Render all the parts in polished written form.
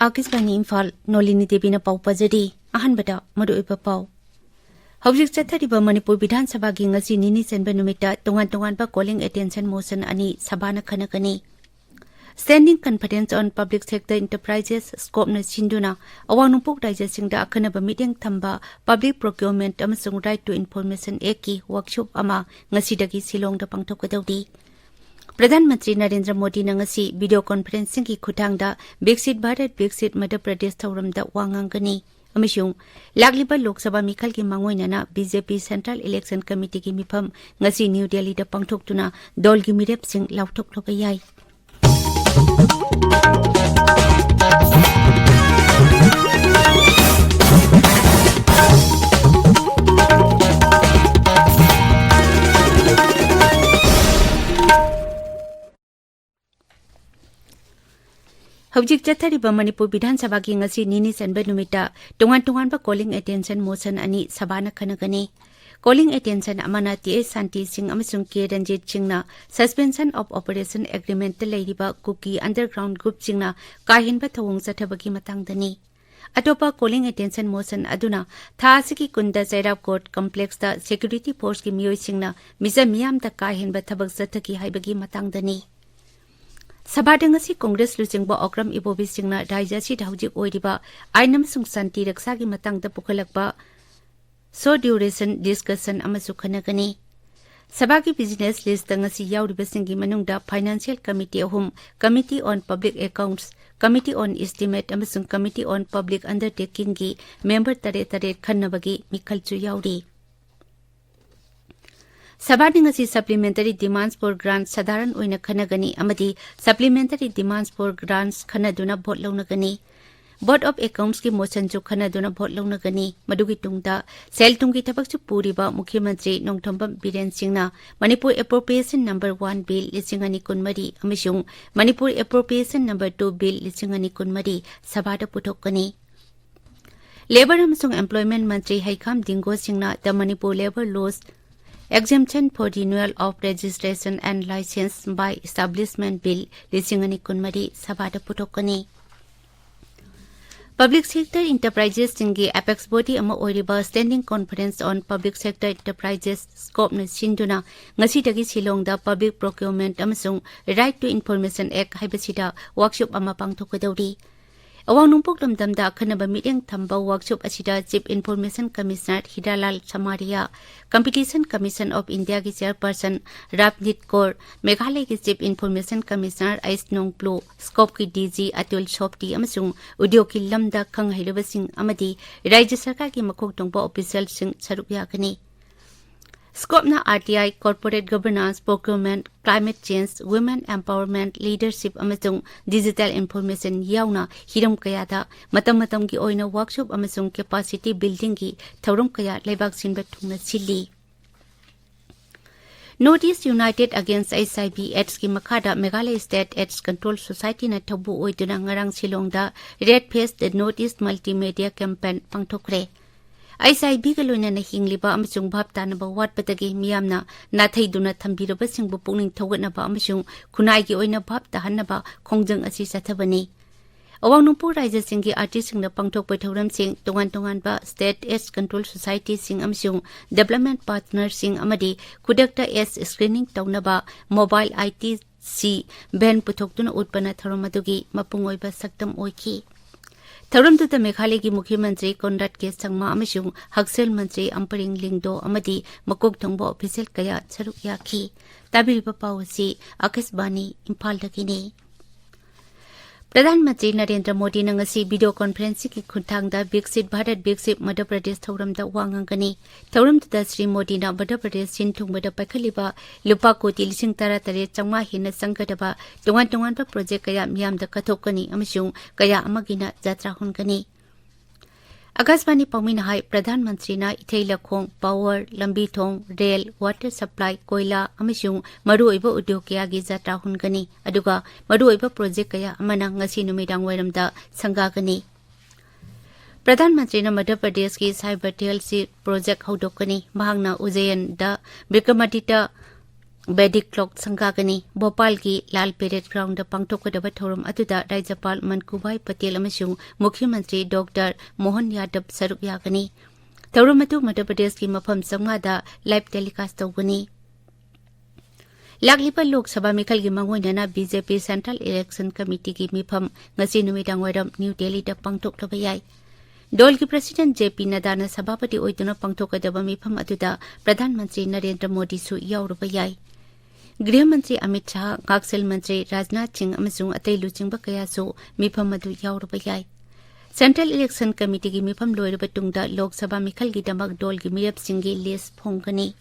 Akisbani Imphal Nolini Devi na pau pajari ahanbada maruiba pau. Hawjik chathariba Manipur Bidhan Sabha gi ngasi nini senba numita tongan ba calling attention motion ani sabana khanakani. Standing Conference on Public Sector Enterprises scope na sinduna awanupok raijasingda akhanaba meeting thamba Public Procurement amasung Right to Information Act ki workshop ama ngasidagi Silongda pangthokadawdi. प्रधानमंत्री Narendra Modi नंगसी video conferencing की खुटांगदा विकसित भारत विकसित मध्य प्रदेश थौरमदा वांगांगनी अमिशुंग लागलिबा लोकसभा मिखल की मांगोइनाना BJP central election committee की मिफम ngasi new Delhi दा पांगथोक्तुना दल की मिरेपसिंग लाउथोक्लोबा याय Hawjik chathariba Manipur Bidhan Sabha gi ngasi nini senba numita tongan ba calling attention motion ani sabana khanagani. Calling attention amana T.A. Santi Singh amasung K. Ranjit Singh suspension of operation agreement ta leiriba Kuki underground group Singh kahinba thawong chathabagi matangdani. Atopa calling attention motion aduna thasiki kunda Sairab Court complex ta security force ki miyoi Singh misa miyam ta kahinba thabak chathaki haibagi matangdani. Sabadangasi Congress Lucingba Okram Ibobi Singna Rajasi Hawjik Oiriba Ainam Sung Santi Raksagi Matang da Pukalakba So Duration Discussion Amasukhanagani Sabagi Business List Dangasi Yauriba Singi Manungda Financial Committee Home Committee on Public Accounts Committee on Estimate Amasung Committee on Public Undertaking Gi Member Tare Khanabagi Mikalchu Yauri Sabading asi supplementary demands for grants sadaran oina khanagani amadi supplementary demands for grants khanaduna vote launagani Board of Accounts ki motion ju khanaduna vote launagani madugi tungda sel tungi thabak chu puriba Mukhy Mantri Nongthombam Biren Singhna Manipur Appropriation number 1 bill lisingani kunmari amishung Manipur Appropriation number 2 bill lisingani kunmari sabada puthokani Labor amasung Employment Mantri Haikam Dinggo Singhna the Manipur Labor Laws Exemption for renewal of registration and license by establishment bill lisingani kunmari sabada putokani Public sector enterprises singi apex body ama oiriba standing conference on public sector enterprises scope na sinduna ngasi dagi Silongda public procurement amasung right to information act haibasida workshop ama pangthokadawri Awanungpok lamdamda khanaba meeting thamba workshop asida Chief Information Commissioner Hiralal Samaria, Competition Commission of India ki chairperson Rapnit Kaur, Meghalaya ki Chief Information Commissioner Ais Nongplo, Scope ki DG Atul Shopti amasung udyog ki lamda khanghairaba sing amadi Rajya Sarkar ki makhok tongba official sing saruk yakani. Scope na RTI, corporate governance, procurement, climate change, women empowerment, leadership amasung digital information yauna hiram kayada matam ki oina workshop amasung capacity building ki thauram kaya laibak sinba thungna sili. Notice United Against HIV AIDS ki makhada Meghalaya State AIDS Control Society na thabu oiduna ngarang Silongda Red Face the Notice Multimedia Campaign pangthokre. HIV ka loina na hingliba amasung bhab tanaba watpatagi miyamna nathaiduna thambiraba singbu pungning thogatnaba amasung khunai gi oina bhab tahanaba khongjang asi sathabani Awangnungpur Rajya Singhi artist singna pangthokpa thoram sing tongan ba State AIDS Control Society sing amasung development partners sing amadi khudakta AIDS screening tawnaba mobile ITC ban puthoktuna utpana thoromadugi mapungoiba saktam oiki Thauram tu Meghalaya ki Mukhy Mantri Conrad K. Sangma amasung Haksel Mantri Amparing Lingdo amadi makok thongba official kaya saruk yakhi tabiriba pawasi Akasbani Imphal dakini Pradhanmantri Narendra Modi nangasi video conference ki khuntangda Viksit Bharat Viksit Madhya Pradesh thauramda wangangani thauram tuda Sri Modi na Madhya Pradesh sin thungbada pakhaliba lupa koti lising taratare changma hina sangkadaba tongan ba project kaya miyamda kathokani amasung kaya amagina jatra hunkani Akasbani Pamina Hai Pradhan Mantri na Ithei Lakhong Power Lambi Thong Rail Water Supply Koila amasung maruoiba udyog kaya gi jatra hunkani aduga maruoiba project kaya amana ngasi numidang wairamda sangagani Pradhan Mantri na Madhya Pradesh ki Cyber TLC project haudokani mahangna Ujjain da Vikramaditya Vedic clock Sangagani, Bhopal ki Lal Parade Ground the Pangtokadaba Thorum Atuda Rajapal Mankubai Patel Amasung Mukhyamantri Dr. Mohan Yadav Saruk Yagani. Thorum Madhya Pradesh ki Mafam Samgada live telecast tawgani. Laglipa Lok Sabha Mikhal gi Mangoinana BJP Central Election Committee ki Mifam ngasi numitang waram New Delhi da pangtoklaba yai. Dol ki President JP Nadana Sabhapati oituna pangtokadaba mifam atuda Pradhan Mantri Narendra Modi su yauraba yai. Griha Mantri Amit Shah, Gaksel Mantri Rajnath Singh amasung atay luchingba kaya su mifam adu yauraba yai. Central Election Committee ki mifam loiraba tungda Lok Sabha Mikhal gi damak dol gi mirap singi list phongkani.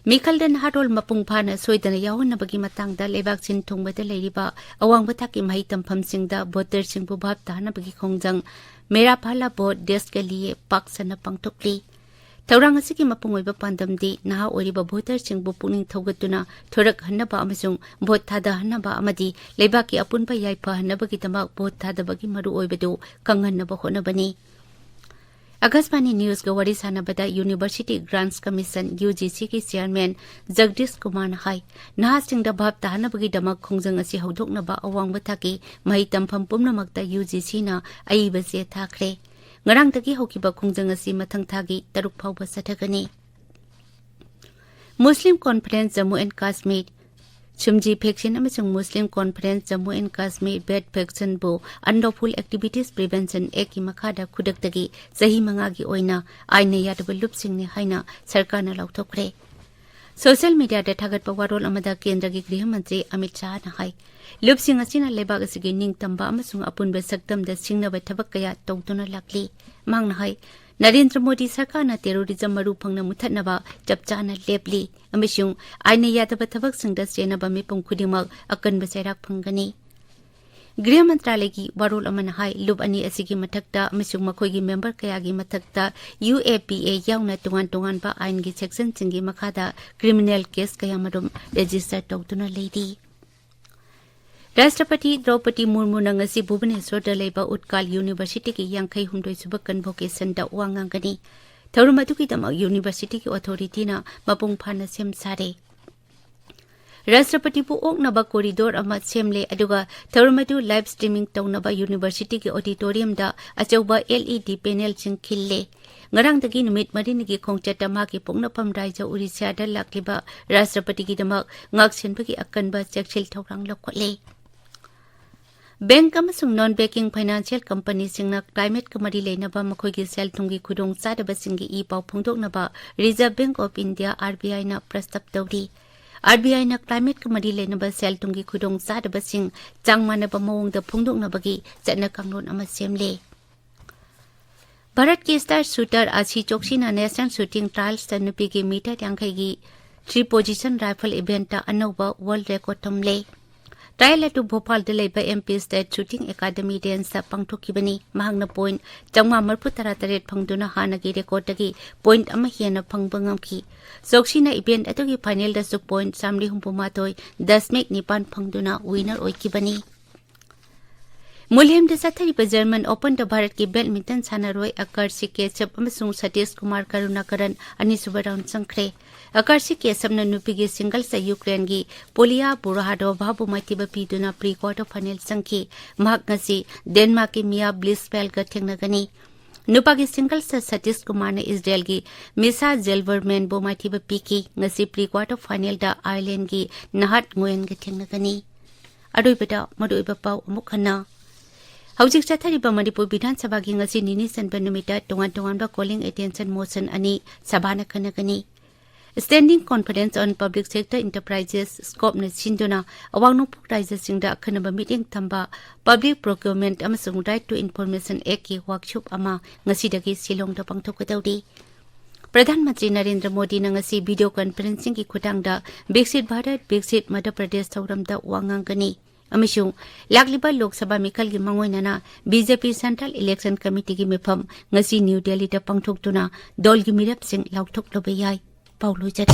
Mikhal dan Harol Mapung Phana soidana yawon bagi matangda lebak sin thongbada leiriba awang bathaki mahi tampham singda voter singbu bhab tahana bagi khongjang Mera Phala Vote Desh ke liye paksana pangtokli. Taurang asiki mapung oiba pandamdi naha oiriba voter singbu puning thogatuna thorak hannaba amasung vote thada hannaba amadi lebaki apunba yaipa hannabagi tamak vote thada bagi maru oibadu kanghannaba honabani. Akashvani News ga wari sanabada University Grants Commission UGC ki Chairman Jagdish Kumar hai naha singda bhab tahana bagi damak khongjang asi haudoknaba awang bathaki mahi tampham pumnamakta UGC na aiba se thakre ngarang taki hokiba khongjang asi mathang thagi taruk phawba sathagani. Muslim Conference Jammu and Kashmir Chumji Faction amasung Muslim Conference Jammu and Kashmir Bed Faction bo Unlawful Activities Prevention Act ki makhada khudaktagi sahi mangagi oina aina yadaba lupsingni haina sarkarna lauthokre. Social media da thagatpa warol amada kendra gi Griha Mantri Amit Shah na hai lupsing asina lebak asigi ningtamba amasung apunba saktam da singnaba thabak kaya tawtuna lakli mangna hai Narendra Modi Sarkar na terrorism maru phangna muthatnaba chapchana lepli amasung aina yadaba thabak singda senaba mipum khudimak akanba sairak phangani. Griha Mantralay ki warol amana hai lub ani asigi mathakta amasung makhoi gi member kaya gi mathakta UAPA yauna tungan ba ain gi section singi makhada criminal case kaya marum register tawtuna leidi. Rashtrapati Draupadi Murmu na ngasi Bhubaneswar da leiba Utkal University ki Yankhai Humdoi Suba Convocation da wangangani. Thaurum aduki dama University ki authority na mapung phana sem sare. Rashtrapati bu oknaba corridor ama semle aduga thaurum adu live streaming tawnaba University ki auditorium da achauba LED panel sing khille. Ngarang dagi numit marini gi khongchata ma ki pongnapam raija Orissa da lakliba Rashtrapati ki damak ngak senbagi akanba chekchil thorang lokhole. Bank amasung non-banking financial company singna climate kamari leinaba makhoigi sel thungi khudong chadaba singi I paw phongdoknaba Reserve Bank of India RBI na prastab tawri. RBI na climate kamari leinaba sel thungi khudong chadaba sing changmanaba mawongda phongdoknabagi chatna kanglon ama semle. Bharat ki star shooter Ashi Chokshi na national shooting trials ta nupi gi meter yankhai gi 3 position rifle event ta anauba world record tamle. Trial to Bhopal Delay by MP State Shooting Academy Dance Pangtokibani, Mahangna Point, Jangma Marputararet Pangduna Hanagi Rekotagi, Point Amahiana Pangbangamki. Sokshina event at the final the sub point, Samli Humpumatoi, thus make Nipan Pangduna winner Oikibani. Mulhem de Satari German opened the Bharat ki badminton Sanaroi Akarsi Kesap Amasung Satish Kumar Karunakaran Anisubaran Sankre. Akarsi Kesap na nupigi single sa Ukraine gi Polia Burahado Babu Matiba Piduna pre-quarter final Sanki Mahagasi Denmark ki Mia Blissfeld Gatingnagani. Nupagi single sa Satish Kumar na Israel gi Misa Zelverman Bo Matiba Piki ngasi pre-quarter final da Ireland gi Nahat Nguyen Gatingnagani. Adoy beda madoy bapaw amukhana. Hawjik chathariba Manipur Bidhan Sabha gi ngasi nini sanba numita tongan ba calling attention motion ani sabana kanagani. Standing Conference on Public Sector Enterprises Scope na sinduna awang nupuk raisa singda khanaba meeting thamba Public Procurement amasung Right to Information Act ki workshop ama ngasi dagi Shillong da pangthokadawri. Pradhan Mantri Narendra Modi na ngasi video conferencing ki khutangda Viksit Bharat Viksit Madhya Pradesh thauramda wangangani. Amishung lagliba Lok Sabha Mikhal gi mangoinana BJP Central Election Committee gi mifam ngasi New Delhi da pangthoktuna dol gi mirap sing lauthok lobe yai Paulo Jare